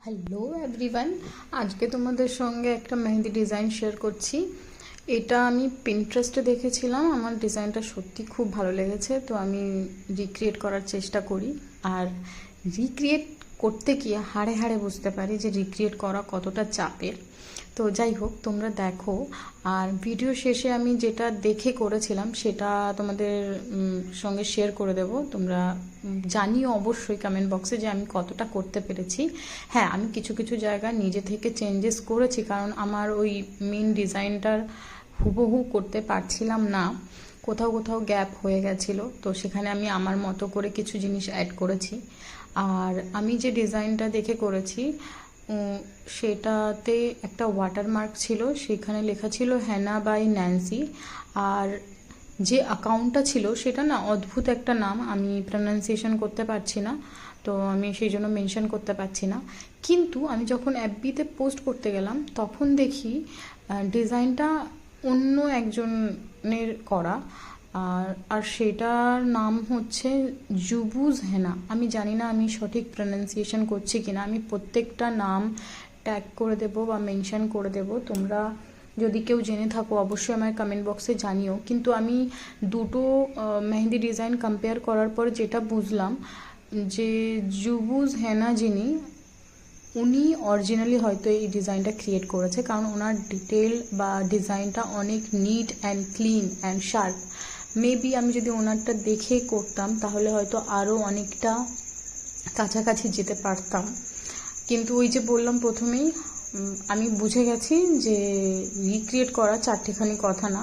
Hello everyone, আজকে তোমাদের সঙ্গে একটা মেহেন্দি ডিজাইন শেয়ার করছি। এটা আমি পিন্টারেস্টে দেখেছিলাম, আমার ডিজাইনটা সত্যি খুব ভালো লেগেছে, তো আমি রিক্রিয়েট করার চেষ্টা করি। আর রিক্রিয়েট করতে গিয়ে হাড়ে হাড়ে বুঝতে পারি যে রিক্রিয়েট করা কতটা চাপের। তো যাই হোক, তোমরা দেখো। আর ভিডিও শেষে আমি যেটা দেখে করেছিলাম সেটা তোমাদের সঙ্গে শেয়ার করে দেব। তোমরা জানিও অবশ্যই কমেন্ট বক্সে যে আমি কতটা করতে পেরেছি। হ্যাঁ, আমি কিছু কিছু জায়গা নিজে থেকে চেঞ্জেস করেছি, কারণ আমার ওই মেন ডিজাইনটার হুবহু করতে পারছিলাম না, কোথাও কোথাও গ্যাপ হয়ে গেছিলো, তো সেখানে আমি আমার মতো করে কিছু জিনিস অ্যাড করেছি। আর আমি যে ডিজাইনটা দেখে করেছি সেটাতে একটা ওয়াটারমার্ক ছিল, সেখানে লেখা ছিল হেনা বাই ন্যান্সি। আর যে অ্যাকাউন্টটা ছিল সেটা না অদ্ভুত একটা নাম, আমি প্রনাউন্সিয়েশন করতে পারছি না, তো আমি সেই জন্য মেনশন করতে পারছি না। কিন্তু আমি যখন এফবিতে পোস্ট করতে গেলাম তখন দেখি ডিজাইনটা অন্য একজনের করা। আর সেটার নাম হচ্ছে জুবুজ হেনা। আমি জানি না আমি সঠিক প্রনাউন্সিয়েশন করছি কিনা, আমি প্রত্যেকটা নাম ট্যাগ করে দেবো বা মেনশন করে দেবো। তোমরা যদি কেউ জেনে থাকো অবশ্যই আমার কমেন্ট বক্সে জানিও। কিন্তু আমি দুটো মেহেন্দি ডিজাইন কম্পেয়ার করার পর যেটা বুঝলাম যে জুবুজ হেনা যিনি, উনি অরিজিনালি হয়তো এই ডিজাইনটা ক্রিয়েট করেছে, কারণ ওনার ডিটেল বা ডিজাইনটা অনেক neat and clean and sharp. Maybe আমি যদি ওনারটা দেখে করতাম তাহলে হয়তো আরও অনেকটা কাছাকাছি যেতে পারতাম। কিন্তু ওই যে বললাম প্রথমেই, আমি বুঝে গেছি যে রিক্রিয়েট করা চারটেখানি কথা না।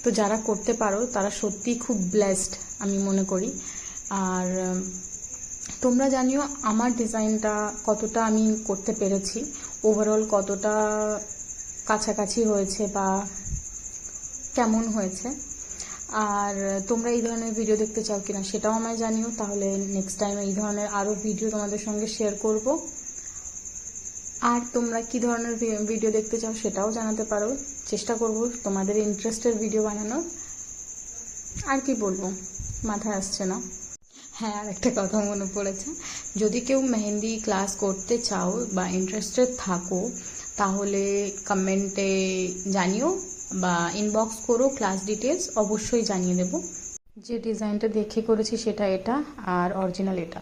তো যারা করতে পারো তারা সত্যিই খুব ব্লেসড আমি মনে করি। আর তোমরা জানিও আমার ডিজাইনটা কতটা আমি করতে পেরেছি, ওভারঅল কতটা কাছাকাছি হয়েছে বা কেমন হয়েছে। আর তোমরা এই ধরনের ভিডিও দেখতে চাও কিনা সেটাও আমায় জানিও, তাহলে নেক্সট টাইম এই ধরনের আরও ভিডিও তোমাদের সঙ্গে শেয়ার করব। আর তোমরা কি ধরনের ভিডিও দেখতে চাও সেটাও জানাতে পারো, চেষ্টা করব তোমাদের ইন্টারেস্টের ভিডিও বানানোর। আর কি বলবো, মাথায় আসছে না। হ্যাঁ, আর একটা কথা মনে পড়েছে, যদি কেউ মেহেন্দি ক্লাস করতে চাও বা ইন্টারেস্টেড থাকো তাহলে কমেন্টে জানিও বা ইনবক্স করো, ক্লাস ডিটেলস অবশ্যই জানিয়ে দেব। যে ডিজাইনটা দেখে করেছি সেটা এটা, আর অরিজিনাল এটা।